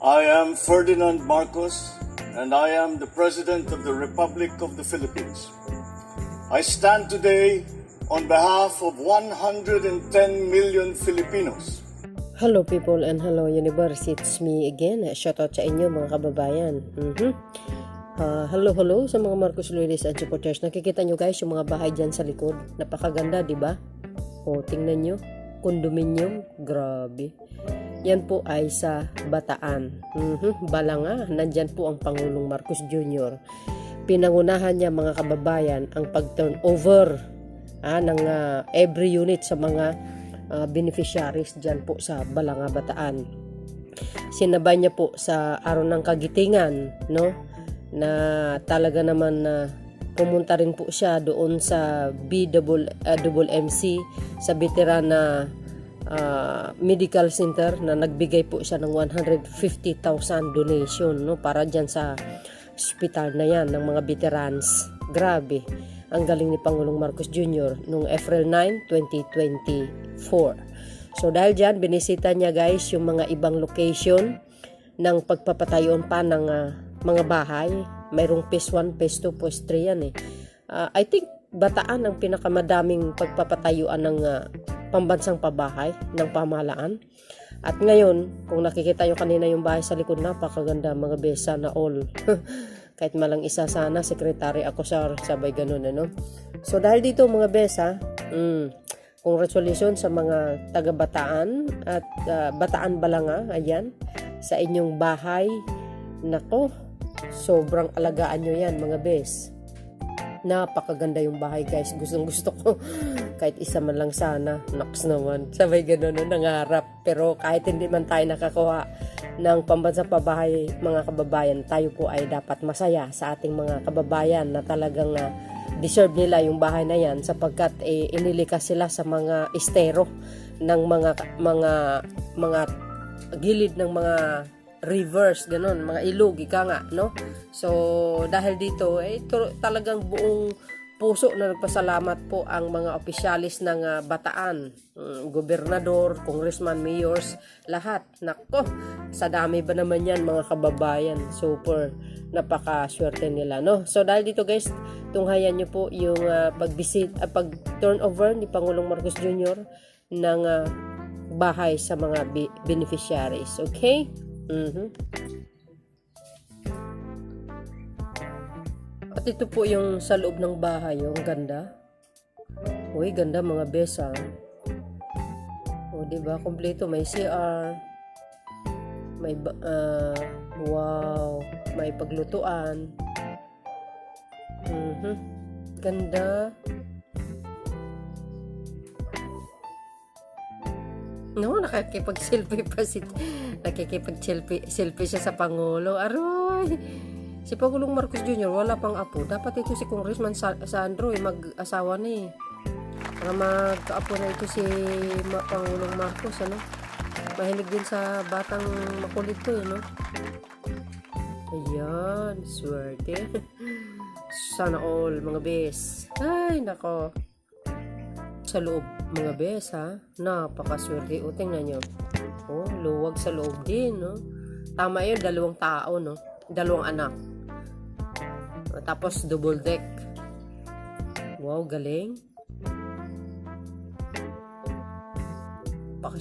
I am Ferdinand Marcos, and I am the President of the Republic of the Philippines. I stand today on behalf of 110 million Filipinos. Hello people and hello universe, it's me again. Shoutout sa inyo mga kababayan. Hello sa mga Marcos Loyalists and supporters. Nakikita nyo guys yung mga bahay dyan sa likod. Napakaganda, di ba? O, tingnan nyo. Condominium. Grabe. Yan po ay sa Bataan. Balanga. Nandyan po ang Pangulong Marcos Jr. Pinangunahan niya mga kababayan ang pag-turn over ng every unit sa mga beneficiaries dyan po sa Balanga, Bataan. Sinabay niya po sa araw ng kagitingan, no? Na talaga naman na pumunta rin po siya doon sa BMMC sa veteran na medical center na nagbigay po siya ng 150,000 donation, no, para dyan sa hospital na yan ng mga veterans. Grabe, ang galing ni Pangulong Marcos Jr. noong April 9, 2024. So dahil dyan, binisita niya guys yung mga ibang location ng pagpapatayon pa ng mga bahay. Mayroong phase 1, phase 2, phase 3 yan eh. I think Bataan ang pinakamadaming pagpapatayuan ng pambansang pabahay ng pamahalaan. At ngayon, kung nakikita nyo kanina yung bahay sa likod, napakaganda mga besa na all. Kahit malang isa sana, sekretary ako sabay ganun, ano? So dahil dito mga besa, congratulations sa mga taga Bataan at Bataan Balanga, ayan, sa inyong bahay. Nako, sobrang alagaan nyo yan mga bes. Napakaganda yung bahay guys. Gustong gusto ko. Kahit isa man lang sana. Naks naman. Sabay gano'n nangarap. Pero kahit hindi man tayo nakakuha ng pambansang pabahay mga kababayan, tayo po ay dapat masaya sa ating mga kababayan na talagang deserve nila yung bahay na yan sapagkat inilikas sila sa mga estero ng mga gilid ng mga rivers, ganun, mga ilog, ika nga, no? So, dahil dito, talagang buong puso na nagpasalamat po ang mga opisyalis ng Bataan, gobernador, congressman, mayors, lahat. Nako, sa dami ba naman yan mga kababayan? Super, napakaswerte nila, no? So, dahil dito guys, tunghayan nyo po yung pag-turnover ni Pangulong Marcos Jr. ng bahay sa mga beneficiaries, okay? At ito po yung sa loob ng bahay, yung ganda. Uy, ganda mga besa. O, diba? Kompleto. May CR. May, wow. May paglutuan. Ganda. No, nakikipag-selfie pa nakikipag-selfie siya sa Pangulo. Aroy! Si Pangulong Marcos Jr. wala pang apo. Dapat ito si Congressman Sandro mag-asawa na eh. Para mag-apo na ito si Pangulong Marcos, ano? Mahilig din sa batang makulit to, no? Ayan, swerte. Sana all, mga bes. Ay, nako. Sa loob, mga bes, ha? Napakaswerte. O, tingnan nyo. Oh, luwag sa loob din, no? Tama yun, 2 tao, no? 2 anak. Tapos, double deck. Wow, galing.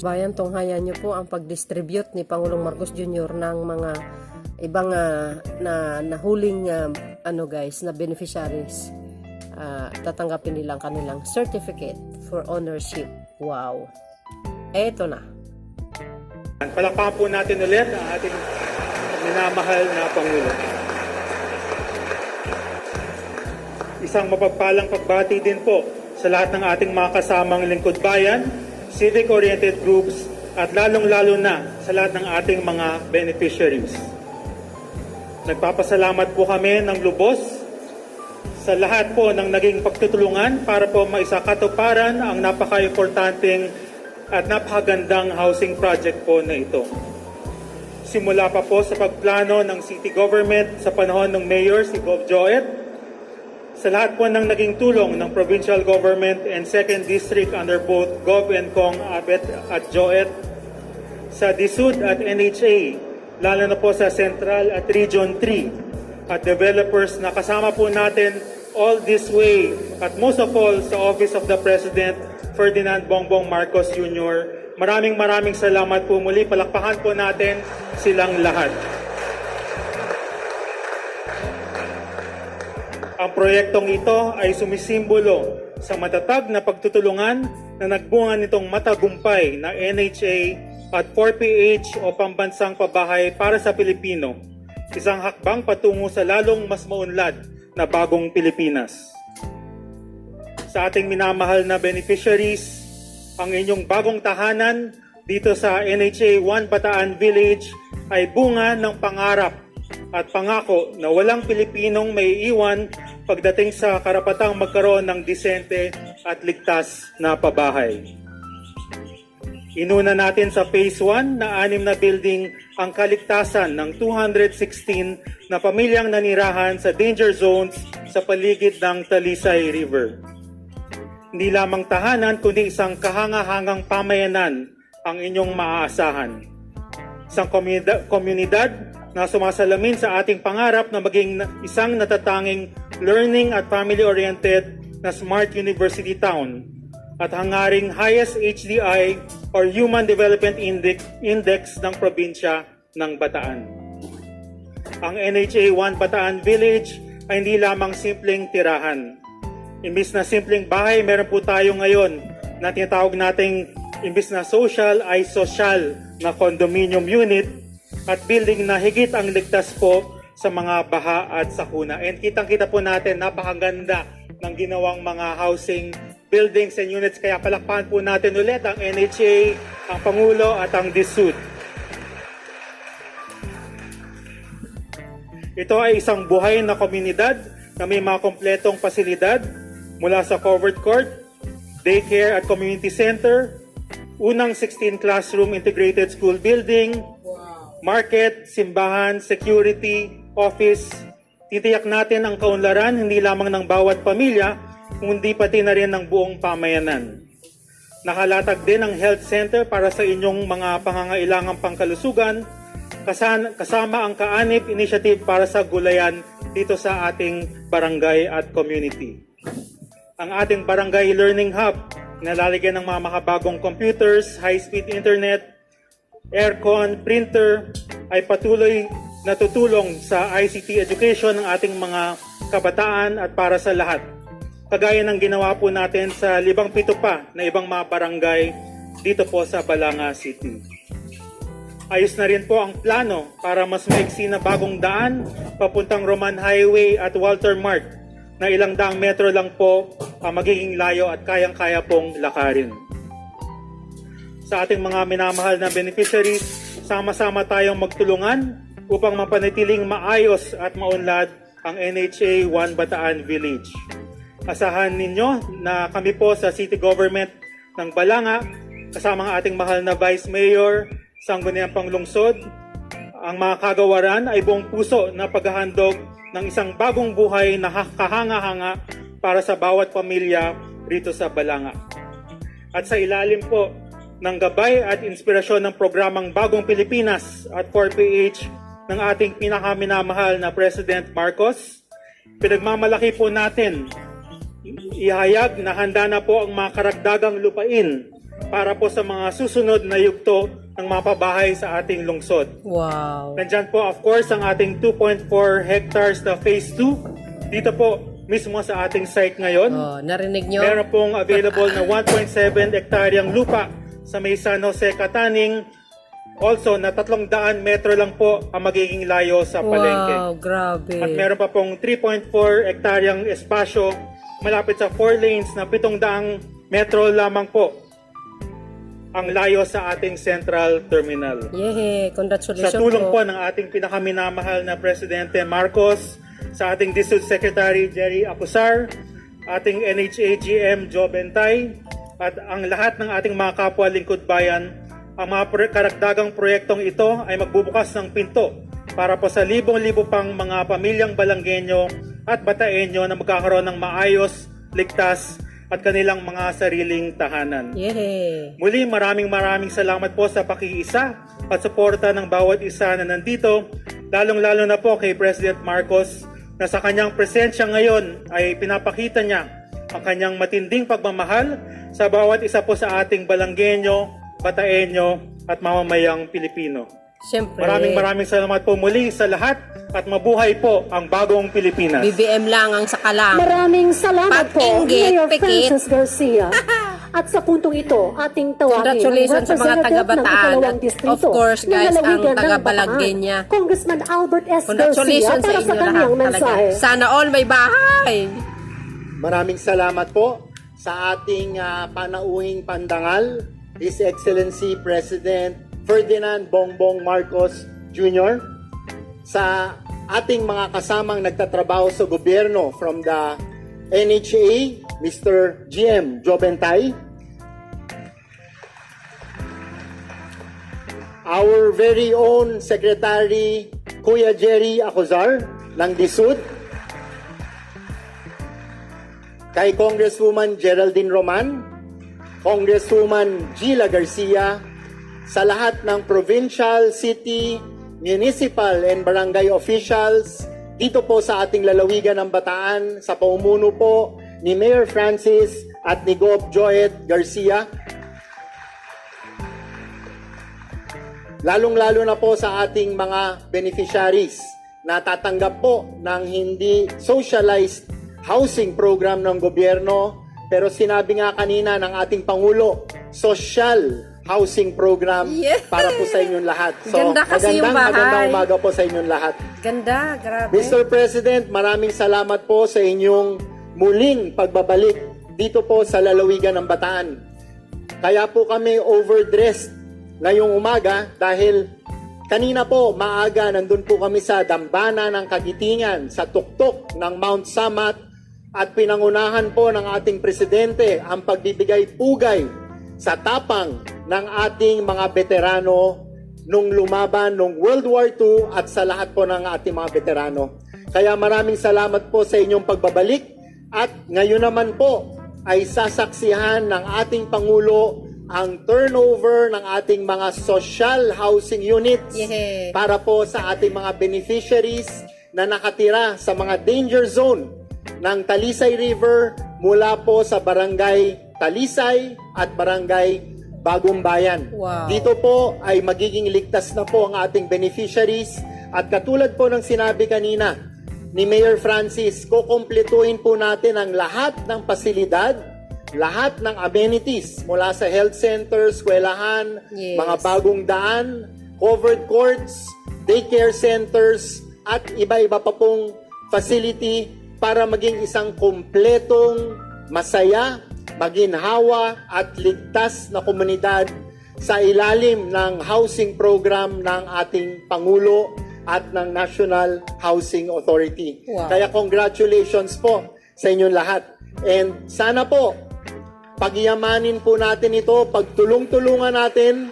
Bayan, tunghayan nyo po ang pag-distribute ni Pangulong Marcos Jr. ng mga ibang nahuling, na beneficiaries. Tatanggapin nilang kanilang certificate for ownership. Wow. Eto na. Palakpakan po natin ulit ang ating minamahal na Pangulo. Isang mapagpalang pagbati din po sa lahat ng ating mga kasamang lingkod bayan, civic-oriented groups, at lalong-lalo na sa lahat ng ating mga beneficiaries. Nagpapasalamat po kami ng lubos sa lahat po ng naging pagtutulungan para po maisakatuparan ang napaka-importanteng at napakagandang housing project po na ito. Simula pa po sa pagplano ng city government sa panahon ng mayor si Gov. Joet, sa lahat po ng naging tulong ng provincial government and 2nd District under both Gov. and Kong Abet at Joet, sa DSUD at NHA lalo na po sa Central at Region 3 at developers na kasama po natin all this way at most of all sa Office of the President Ferdinand Bongbong Marcos Jr. Maraming salamat po muli. Palakpakan po natin silang lahat. Ang proyektong ito ay sumisimbolo sa matatag na pagtutulungan na nagbunga nitong matagumpay na NHA at 4PH o Pambansang Pabahay para sa Pilipino. Isang hakbang patungo sa lalong mas maunlad na bagong Pilipinas. Sa ating minamahal na beneficiaries, ang inyong bagong tahanan dito sa NHA 1 Bataan Village ay bunga ng pangarap at pangako na walang Pilipinong may iwan pagdating sa karapatang magkaroon ng disente at ligtas na pabahay. Inuna natin sa Phase 1 na 6 na building ang kaligtasan ng 216 na pamilyang nanirahan sa danger zones sa paligid ng Talisay River. Hindi lamang tahanan kundi isang kahanga-hangang pamayanan ang inyong maaasahan. Isang komunidad na sumasalamin sa ating pangarap na maging isang natatanging learning at family-oriented na smart university town at hangaring highest HDI or Human Development Index ng probinsya ng Bataan. Ang NHA 1 Bataan Village ay hindi lamang simpleng tirahan. Imbis na simpleng bahay, meron po tayo ngayon na tinatawag nating imbis na social ay social na condominium unit at building na higit ang ligtas po sa mga baha at sakuna. And kitang-kita po natin, napakaganda ng ginawang mga housing buildings and units. Kaya palakpakan po natin ulit ang NHA, ang Pangulo at ang DSUD. Ito ay isang buhay na komunidad na may mga kompletong pasilidad mula sa covered court, daycare at community center, unang 16 classroom integrated school building, market, simbahan, security, office. Titiyak natin ang kaunlaran hindi lamang ng bawat pamilya, kundi pati na rin ng buong pamayanan. Nakalatag din ang health center para sa inyong mga pangangailangang pangkalusugan, kasama ang Kaanib Initiative para sa gulayan dito sa ating barangay at community. Ang ating barangay learning hub na lalagyan ng mga makabagong computers, high-speed internet, aircon, printer ay patuloy na tutulong sa ICT education ng ating mga kabataan at para sa lahat. Kagaya ng ginawa po natin sa 57 pa na ibang mga barangay dito po sa Balanga City. Ayos na rin po ang plano para mas maiksi na bagong daan papuntang Roman Highway at Walter Mart na ilang daang metro lang po ang magiging layo at kayang-kaya pong lakarin. Sa ating mga minamahal na beneficiaries, sama-sama tayong magtulungan upang mapanatiling maayos at maunlad ang NHA 1 Bataan Village. Asahan ninyo na kami po sa City Government ng Balanga, kasama ang ating mahal na Vice Mayor, Sangguniang Panglungsod, ang mga kagawaran ay buong puso na paghahandog ng isang bagong buhay na kahanga-hanga para sa bawat pamilya rito sa Balanga. At sa ilalim po ng gabay at inspirasyon ng programang Bagong Pilipinas at 4PH ng ating pinakaminamahal na President Marcos, pinagmamalaki po natin ihayag na handa na po ang mga karagdagang lupain para po sa mga susunod na yugto ng mga pabahay sa ating lungsod. Wow. Nandyan po of course ang ating 2.4 hectares na Phase 2. Dito po mismo sa ating site ngayon. Oh, narinig nyo? Meron pong available na 1.7 hektaryang lupa sa may San Jose, Kataning. Also na 300 metro lang po ang magiging layo sa palengke. Wow, grabe. At meron pa pong 3.4 hektaryang espasyo malapit sa 4 lanes na 700 metro lamang po ang layo sa ating central terminal. Yehey, congratulations Sa tulong po ng ating pinakaminamahal na Presidente Marcos, sa ating District Secretary Jerry Acusar, ating NHA GM Joe Bentay, at ang lahat ng ating mga kapwa lingkod bayan, ang mga karagdagang proyektong ito ay magbubukas ng pinto para po sa libong-libo pang mga pamilyang Balanggenyo at Bataenyo na magkakaroon ng maayos, ligtas at kanilang mga sariling tahanan. Yay! Muli, maraming salamat po sa pakiisa at suporta ng bawat isa na nandito, lalong-lalo na po kay President Marcos na sa kanyang presensya ngayon ay pinapakita niya ang kanyang matinding pagmamahal sa bawat isa po sa ating Balanggenyo, Bataenyo at mamamayang Pilipino. Siyempre, Maraming salamat po muli sa lahat at mabuhay po ang bagong Pilipinas. BBM lang ang sakalang. Maraming salamat po, Pag-inggit, Mayor pikit. Francis Garcia. At sa puntong ito, ating tawagin Congratulations sa mga taga-Bataan at of course, guys, ang taga-Balanggen, Congressman Albert S. Garcia Congratulations sa para sa inyo kanyang lahat talaga. mensahe. Sana all may bahay. Maraming salamat po sa ating panauhing pandangal, His Excellency President Ferdinand Bongbong Marcos Jr., sa ating mga kasamang nagtatrabaho sa gobyerno from the NHA, Mr. GM Jobentay, our very own Secretary Kuya Jerry Acozar ng DSUD, kay Congresswoman Geraldine Roman, Congresswoman Gila Garcia, sa lahat ng provincial, city, municipal, and barangay officials dito po sa ating lalawigan ng Bataan, sa paumuno po ni Mayor Francis at ni Gov. Joet Garcia. Lalong-lalo na po sa ating mga beneficiaries na tatanggap po ng hindi socialized housing program ng gobyerno, pero sinabi nga kanina ng ating Pangulo, social housing program para po sa inyong lahat. So, Ganda kasi yung bahay. magandang umaga po sa inyong lahat. Ganda, grabe. Mr. President, maraming salamat po sa inyong muling pagbabalik dito po sa lalawigan ng Bataan. Kaya po kami overdressed ngayong umaga dahil kanina po maaga nandun po kami sa dambana ng Kagitingan, sa tuktok ng Mount Samat, at pinangunahan po ng ating presidente ang pagbibigay pugay sa tapang ng ating mga veterano nung lumaban nung World War II at sa lahat po ng ating mga veterano. Kaya maraming salamat po sa inyong pagbabalik, at ngayon naman po ay sasaksihan ng ating Pangulo ang turnover ng ating mga social housing units Yeah. para po sa ating mga beneficiaries na nakatira sa mga danger zone ng Talisay River mula po sa barangay Talisay at barangay Bagong Bayan. Wow. Dito po ay magiging ligtas na po ang ating beneficiaries, at katulad po ng sinabi kanina ni Mayor Francis, kukumpletuhin po natin ang lahat ng pasilidad, lahat ng amenities mula sa health center, eskwelahan, Yes. mga bagong daan, covered courts, daycare centers, at iba-iba pa pong facility para maging isang kumpletong, masaya, maginhawa at ligtas na komunidad sa ilalim ng housing program ng ating Pangulo at ng National Housing Authority. Wow. Kaya congratulations po sa inyong lahat. And sana po, pagyamanin po natin ito, pagtulong-tulungan natin.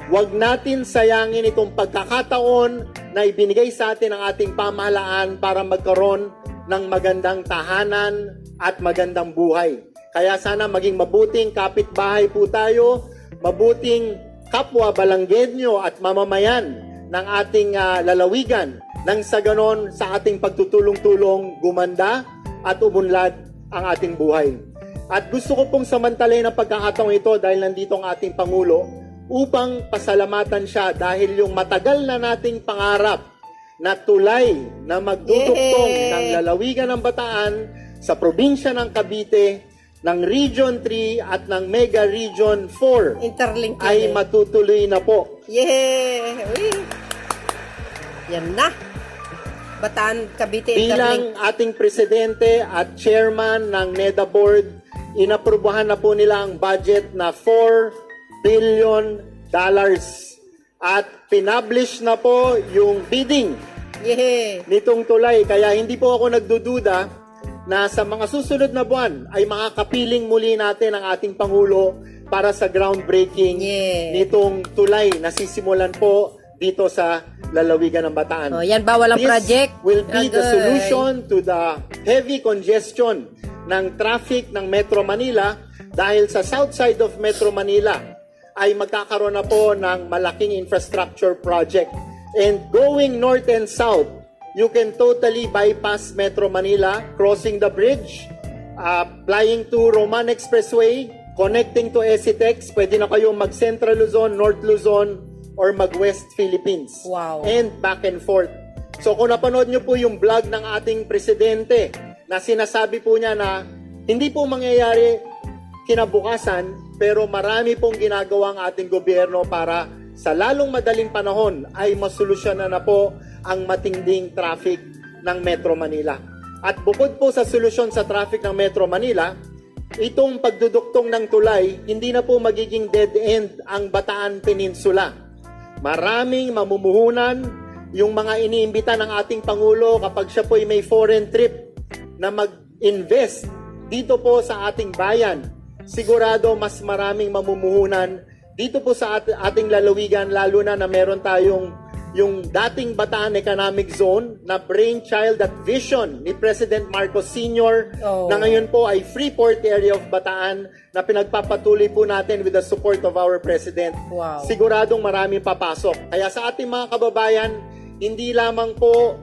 Huwag natin sayangin itong pagkakataon na ibinigay sa atin ng ating pamahalaan para magkaroon ng magandang tahanan at magandang buhay. Kaya sana maging mabuting kapitbahay po tayo, mabuting kapwa Balanggenyo at mamamayan ng ating lalawigan, nang sa ganon sa ating pagtutulong-tulong gumanda at umunlad ang ating buhay. At gusto ko pong samantalayin ang pagkakataon ito dahil nandito ang ating Pangulo upang pasalamatan siya dahil yung matagal na nating pangarap na tulay na magdudugtong ng lalawigan ng Bataan sa probinsya ng Cavite, ng Region 3 at ng Mega Region 4 Interlink yun ay matutuloy na po. Yeah! Uy. Yan na. Bataan, Cavite, Bilang Interlink. ating presidente at chairman ng NEDA board, inaprubahan na po nila ang budget na $4 billion at pinablish na po yung bidding Yeah! nitong tulay. Kaya hindi po ako nagdududa na sa mga susunod na buwan ay makakapiling muli natin ang ating Pangulo para sa groundbreaking Yeah. nitong tulay na sisimulan po dito sa lalawigan ng Bataan. Oh, yan ba walang This project? will be the Agay. solution to the heavy congestion ng traffic ng Metro Manila dahil sa south side of Metro Manila ay magkakaroon na po ng malaking infrastructure project. And going north and south, you can totally bypass Metro Manila, crossing the bridge, flying to Roman Expressway, connecting to ECTEX, pwede na kayong mag-Central Luzon, North Luzon, or mag-West Philippines. Wow. And back and forth. So kung napanood nyo po yung vlog ng ating presidente na sinasabi po niya na hindi po mangyayari kinabukasan pero marami pong ginagawa ang ating gobyerno para sa lalong madaling panahon ay masolusyonan na po ang matinding traffic ng Metro Manila. At bukod po sa solusyon sa traffic ng Metro Manila, itong pagduduktong ng tulay, hindi na po magiging dead end ang Bataan Peninsula. Maraming mamumuhunan, yung mga iniimbita ng ating Pangulo kapag siya po ay may foreign trip na mag-invest dito po sa ating bayan. Sigurado mas maraming mamumuhunan dito po sa ating lalawigan, lalo na meron tayong yung dating Bataan Economic Zone na brainchild at vision ni President Marcos Sr. na ngayon po ay Freeport area of Bataan na pinagpapatuloy po natin with the support of our President. Wow. Siguradong maraming papasok. Kaya sa ating mga kababayan, hindi lamang po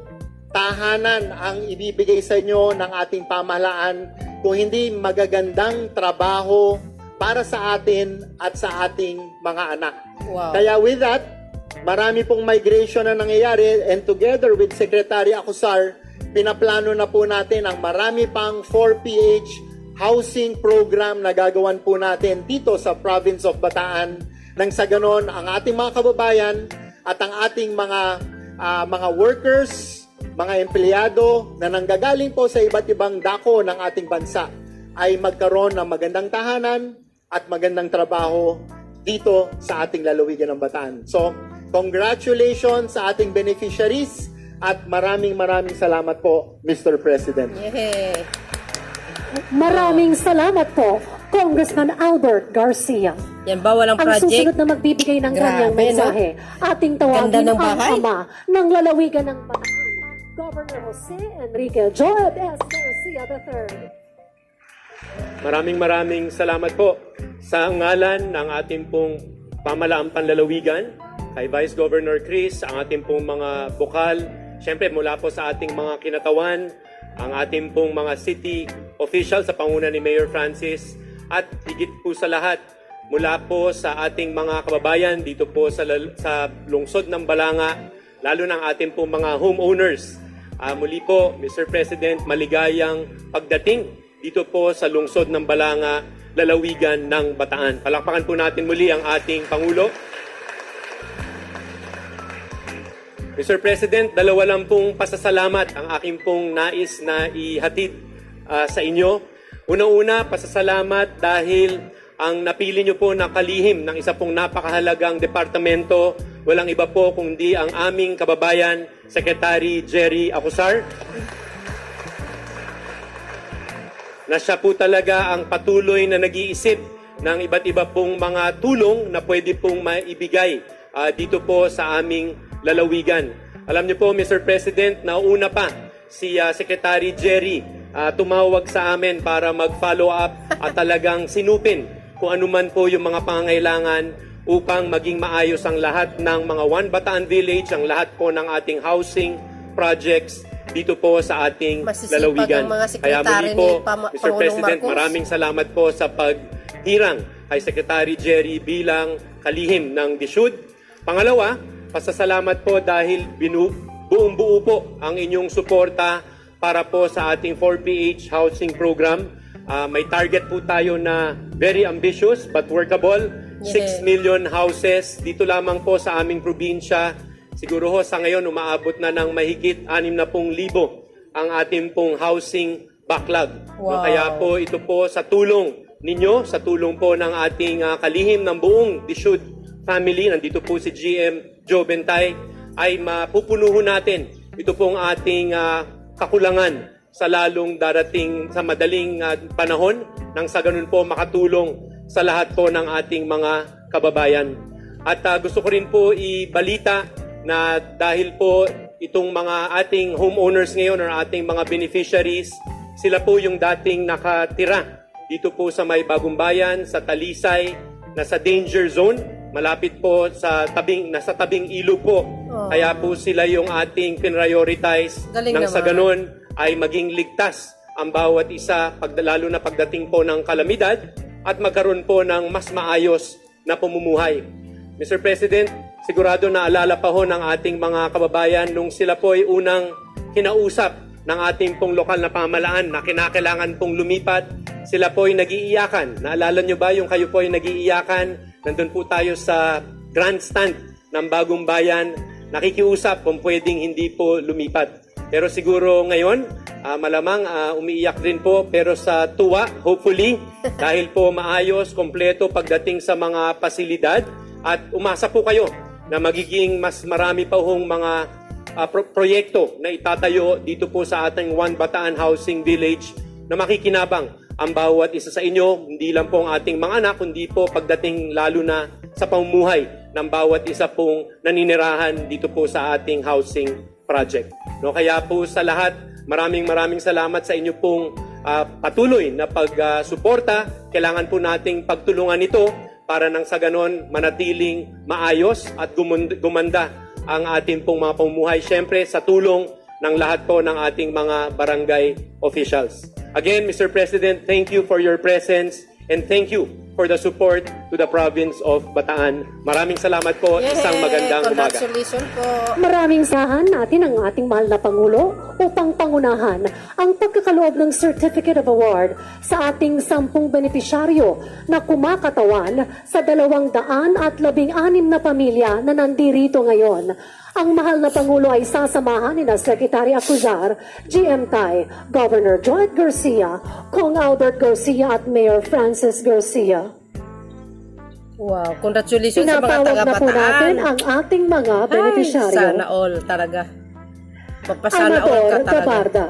tahanan ang ibibigay sa inyo ng ating pamahalaan kung hindi magagandang trabaho para sa atin at sa ating mga anak. Wow. Kaya with that, marami pong migration na nangyayari and together with Secretary Acosar, pinaplano na po natin ang marami pang 4PH housing program na gagawan po natin dito sa province of Bataan. Nang sa ganon, ang ating mga kababayan at ang ating mga workers, mga empleyado na nanggagaling po sa iba't ibang dako ng ating bansa ay magkaroon ng magandang tahanan at magandang trabaho dito sa ating lalawigan ng Bataan. So, congratulations sa ating beneficiaries at maraming salamat po, Mr. President. Yeah. Maraming salamat po, Congressman Albert Garcia. Yan ba walang Ang project? susunod na magbibigay ng kanyang Grabe, mensahe, ating tawagin Ganda ng ang bahay. ama ng lalawigan ng Bataan, Governor Jose Enrique Joel S. Garcia III. Maraming salamat po sa ngalan ng ating pong pamalaang panlalawigan, kay Vice Governor Chris, ang ating pong mga bukal, syempre mula po sa ating mga kinatawan, ang ating pong mga city officials sa panguna ni Mayor Francis, at higit po sa lahat, mula po sa ating mga kababayan dito po sa lungsod ng Balanga, lalo ng ating pong mga homeowners. Muli po, Mr. President, maligayang pagdating dito po sa lungsod ng Balanga, lalawigan ng Bataan. Palakpakan po natin muli ang ating Pangulo. Mr. President, dalawa lang pong pasasalamat ang aking pong nais na ihatid sa inyo. Una-una, pasasalamat dahil ang napili nyo po na kalihim ng isa pong napakahalagang departamento, walang iba po kundi ang aming kababayan, Secretary Jerry Acosar, na siya po talaga ang patuloy na nag-iisip ng iba't iba pong mga tulong na pwede pong maibigay dito po sa aming lalawigan. Alam niyo po, Mr. President, nauna pa si Secretary Jerry tumawag sa amin para mag-follow up at talagang sinupin kung ano man po yung mga pangangailangan upang maging maayos ang lahat ng mga One Bataan Village, ang lahat po ng ating housing projects dito po sa ating Masisipag lalawigan. ang mga Kaya sekretary muli po, ni Mr. Pangulong President, Marcos. maraming salamat po sa paghirang kay Secretary Jerry bilang kalihim ng DSUD. Pangalawa, pasasalamat po dahil buong buo po ang inyong suporta para po sa ating 4PH housing program. May target po tayo na very ambitious but workable. 6 million houses dito lamang po sa aming probinsya. Siguro ho sa ngayon umaabot na ng mahigit 60,000 ang ating pong housing backlog. Wow. Kaya po ito po sa tulong ninyo, sa tulong po ng ating kalihim ng buong DSUD family, nandito po si GM Joe Bentay, ay mapupunuho natin ito pong ating kakulangan sa lalong darating sa madaling panahon nang sa ganun po makatulong sa lahat po ng ating mga kababayan. At gusto ko rin po ibalita na dahil po itong mga ating homeowners ngayon or ating mga beneficiaries sila po yung dating nakatira dito po sa may Bagong Bayan, sa Talisay, nasa danger zone, malapit po sa nasa tabing ilog po. Kaya po sila yung ating pinrioritize Galing nang sa naman. ganun ay maging ligtas ang bawat isa, lalo na pagdating po ng kalamidad at magkaroon po ng mas maayos na pamumuhay. Mr. President, sigurado na alala pa ho ng ating mga kababayan nung sila po ay unang kinausap ng ating pong lokal na pamahalaan na kinakailangan pong lumipat. Sila po ay nag-iiyakan. Naalala nyo ba yung kayo po ay nag-iiyakan? Nandun po tayo sa grandstand ng Bagong Bayan. Nakikiusap kung pwedeng hindi po lumipat. Pero siguro ngayon, malamang umiiyak din po. Pero sa tuwa, hopefully, dahil po maayos, kompleto pagdating sa mga pasilidad. At umasa po kayo na magiging mas marami pa hong mga proyekto na itatayo dito po sa ating One Bataan Housing Village na makikinabang ang bawat isa sa inyo, hindi lang po ang ating mga anak, kundi po pagdating lalo na sa pamumuhay ng bawat isa pong naninirahan dito po sa ating housing project. No, kaya po sa lahat, maraming salamat sa inyo pong patuloy na pagsuporta. Kailangan po nating pagtulungan ito para nang sa ganon manatiling maayos at gumanda ang ating pong mga pamumuhay, syempre sa tulong ng lahat po ng ating mga barangay officials. Again, Mr. President, thank you for your presence and thank you for the support to the province of Bataan. Maraming salamat po. Isang magandang umaga. Congratulations po. Maraming sahan natin ang ating mahal na Pangulo upang pangunahan ang pagkakaloob ng Certificate of Award sa ating 10 benepisyaryo na kumakatawan sa 216 na pamilya na nandirito ngayon. Ang mahal na Pangulo ay sasamahan ni Secretary Acuzar, GM Tai, Governor Joet Garcia, Kong Albert Garcia at Mayor Francis Garcia. Wow, congratulations sa mga Pinapawag na po natin taga-Bataan. ang ating mga benepisyaryo. Sana all talaga. Magpasana all ka Amador talaga. Gabarda.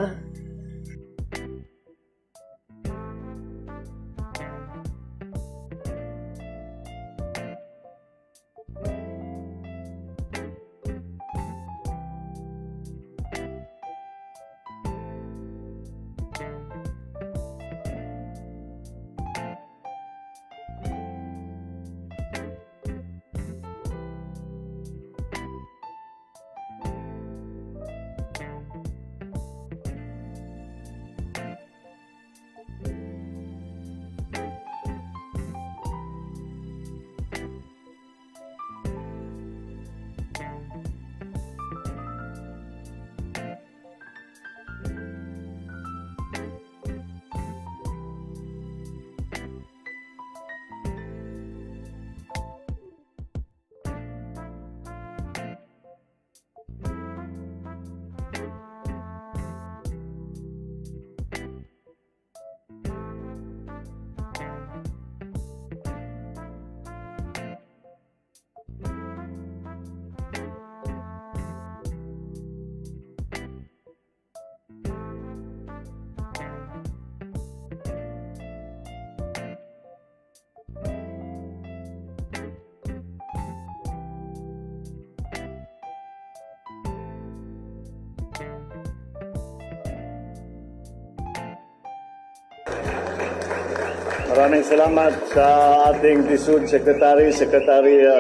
Maraming salamat sa ating DSUD Secretary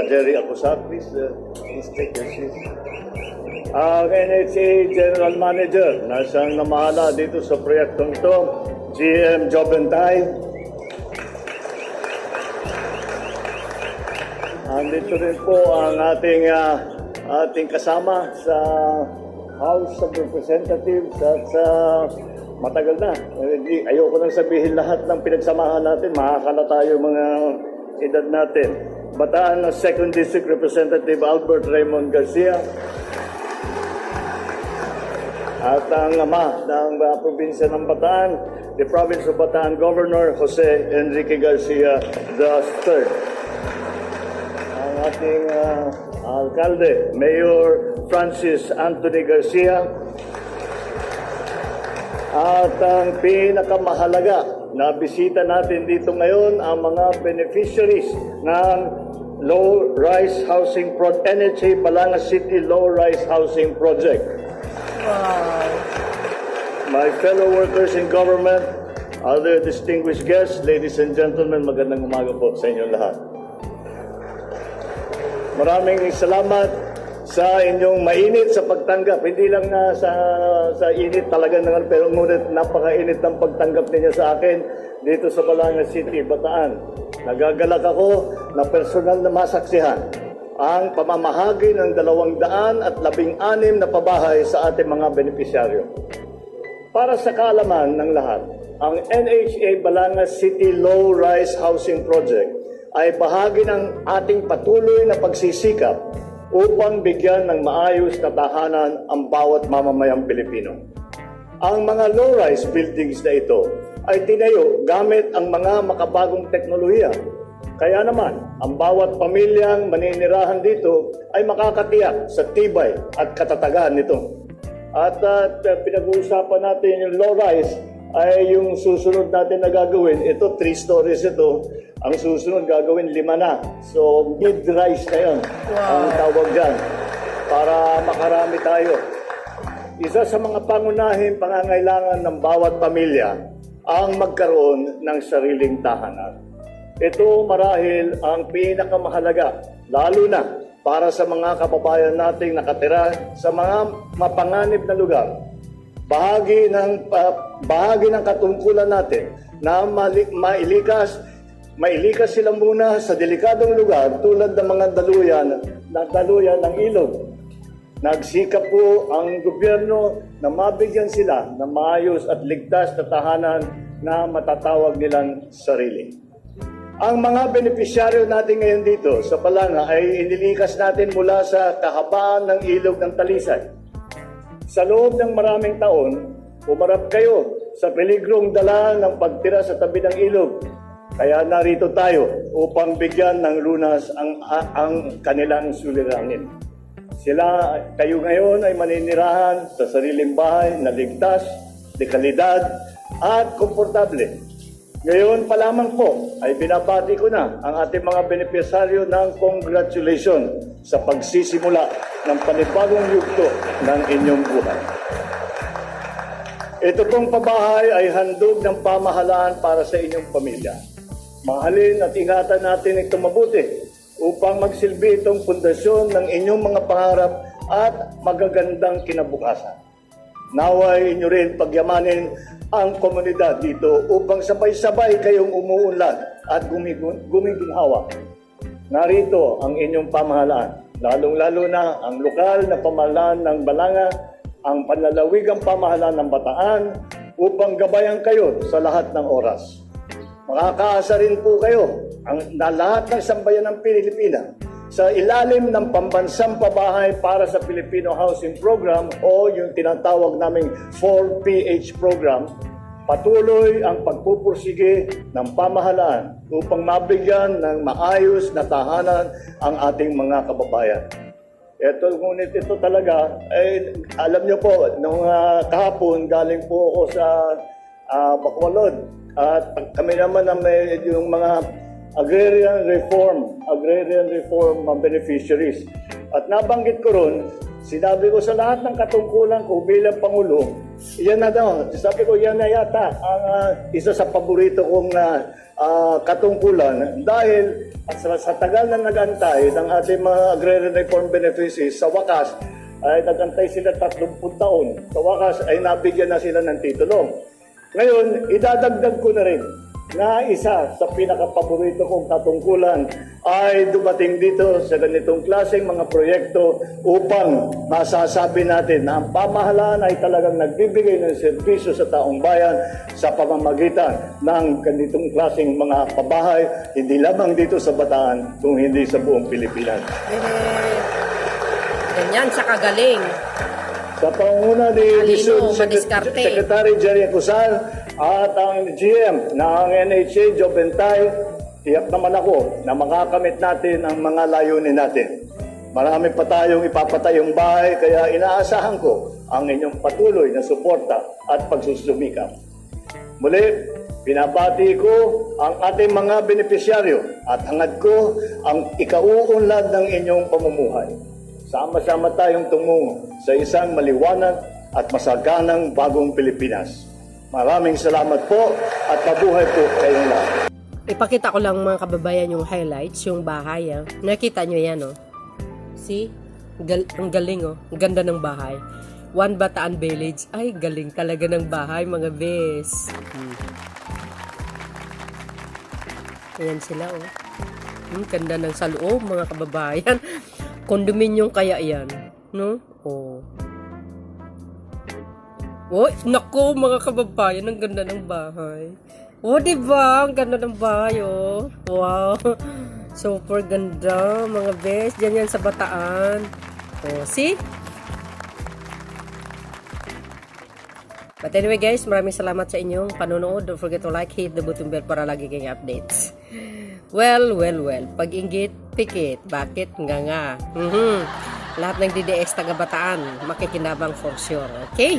Jerry Acuzar. Please take your seat. Ang NHA General Manager na siyang namahala dito sa proyektong ito, GM Jobentay. Andito rin po ang ating kasama sa House of Representatives at sa matagal na. Ayoko nang sabihin lahat ng pinagsamahan natin. Makakala tayo mga edad natin. Bataan na 2nd District Representative Albert Raymond Garcia. At ang ama ng probinsya ng Bataan, the Province of Bataan Governor Jose Enrique Garcia III. Ang ating alkalde, Mayor Francis Anthony Garcia. At ang pinakamahalaga na bisita natin dito ngayon ang mga beneficiaries ng Low-Rise Housing Project, NHA Balanga City Low-Rise Housing Project. Wow. my fellow workers in government, other distinguished guests, ladies and gentlemen, magandang umaga po sa inyong lahat. Maraming salamat sa inyong mainit sa pagtanggap. Hindi lang na sa init talaga naman, pero ngunit napakainit ng pagtanggap ninyo sa akin dito sa Balanga City, Bataan. Nagagalak ako na personal na masaksihan ang pamamahagi ng 216 na pabahay sa ating mga benepisyaryo. Para sa kaalaman ng lahat, ang NHA Balanga City Low Rise Housing Project ay bahagi ng ating patuloy na pagsisikap upang bigyan ng maayos na tahanan ang bawat mamamayang Pilipino. Ang mga low-rise buildings na ito ay tinayo gamit ang mga makabagong teknolohiya. Kaya naman, ang bawat pamilyang maninirahan dito ay makakatiyak sa tibay at katatagan nito. At pinag-uusapan natin yung low-rise ay yung susunod natin na gagawin. Ito, 3 stories ito. Ang susunod gagawin 5 na. So, mid-rise na yun. Ang tawag dyan. Para makarami tayo. Isa sa mga pangunahing pangangailangan ng bawat pamilya ang magkaroon ng sariling tahanan. Ito marahil ang pinakamahalaga, lalo na para sa mga kababayan nating nakatira sa mga mapanganib na lugar. Bahagi ng katungkulan natin na mailikas sila muna sa delikadong lugar tulad ng mga daluyan ng ilog. Nagsikap po ang gobyerno na mabigyan sila ng maayos at ligtas na tahanan na matatawag nilang sarili. Ang mga benepisyaryo natin ngayon dito sa Balanga ay inilikas natin mula sa kahabaan ng ilog ng Talisay. Sa loob ng maraming taon, umarap kayo sa peligrong dala ng pagtira sa tabi ng ilog. Kaya narito tayo upang bigyan ng lunas ang kanilang suliranin. Kayo ngayon ay maninirahan sa sariling bahay na ligtas, de kalidad at komportable. Ngayon pa lamang po ay binabati ko na ang ating mga benepisyaryo ng congratulations sa pagsisimula ng panibagong yugto ng inyong buhay. Ito pong pabahay ay handog ng pamahalaan para sa inyong pamilya. Mahalin at ingatan natin ito mabuti upang magsilbi itong pundasyon ng inyong mga pangarap at magagandang kinabukasan. Naway inyo rin pagyamanin ang komunidad dito upang sabay-sabay kayong umuunlad at gumiginhawa. Narito ang inyong pamahalaan, lalong-lalo na ang lokal na pamahalaan ng Balanga, ang panlalawigang pamahalaan ng Bataan upang gabayan kayo sa lahat ng oras. Makakaasa rin po kayo na lahat ng sambayan ng Pilipinas sa ilalim ng pambansang pabahay para sa Filipino Housing Program o yung tinatawag naming 4PH program, patuloy ang pagpupursige ng pamahalaan upang mabigyan ng maayos na tahanan ang ating mga kababayan. Ngunit ito talaga, alam nyo po, nung kahapon galing po ako sa Bacolod at kami naman na may yung mga agrarian reform beneficiaries. At nabanggit ko ron, sinabi ko sa lahat ng katungkulan ko bilang Pangulo, yan na daw, sabi ko yan na yata ang isa sa paborito kong katungkulan dahil sa tagal na nag-antay ng ating mga agrarian reform beneficiaries, sa wakas ay nag-antay sila 30 taon. Sa wakas ay nabigyan na sila ng titulo. Ngayon, idadagdag ko na rin na isa sa pinakapaborito kong katungkulan ay dumating dito sa ganitong klaseng mga proyekto upang masasabi natin na ang pamahalaan ay talagang nagbibigay ng serbisyo sa taong bayan sa pamamagitan ng ganitong klaseng mga pabahay, hindi lamang dito sa Bataan, kung hindi sa buong Pilipinas. Ganyan sa kagaling. Sa pangunguna ni Talino, Secretary Jerry Acusar at ang GM ng NHA, Joe Bentay, tiyak naman ako na makakamit natin ang mga layunin natin. Marami pa tayong ipapatayong bahay, kaya inaasahan ko ang inyong patuloy na suporta at pagsusumikap. Muli, pinabati ko ang ating mga benepisyaryo at hangad ko ang ikauunlad ng inyong pamumuhay. Sama-sama tayong tumungo sa isang maliwanag at masaganang bagong Pilipinas. Maraming salamat po at mabuhay po kayong lahat. Ipakita ko lang mga kababayan yung highlights, yung bahay. Nakita nyo yan, oh. See? Ang galing, oh. Ang ganda ng bahay. One Bataan Village. Ay, galing talaga ng bahay, mga bes. Ayan sila, oh. Ganda ng sa loob, mga kababayan. Condominium kaya yan, no? Oh. Oh, naku, mga kababayan, ang ganda ng bahay. Oh, diba? Ang ganda ng bahay, oh. Wow. Super ganda, mga bes. Diyan yan sa Bataan. Oh, see? But anyway guys, maraming salamat sa inyong panonood. Don't forget to like, hit the button bell para lagi kayong updates. Well. Pag inggit, pikit. Bakit? Nga. Lahat ng DDS taga Bataan, makikinabang for sure. Okay?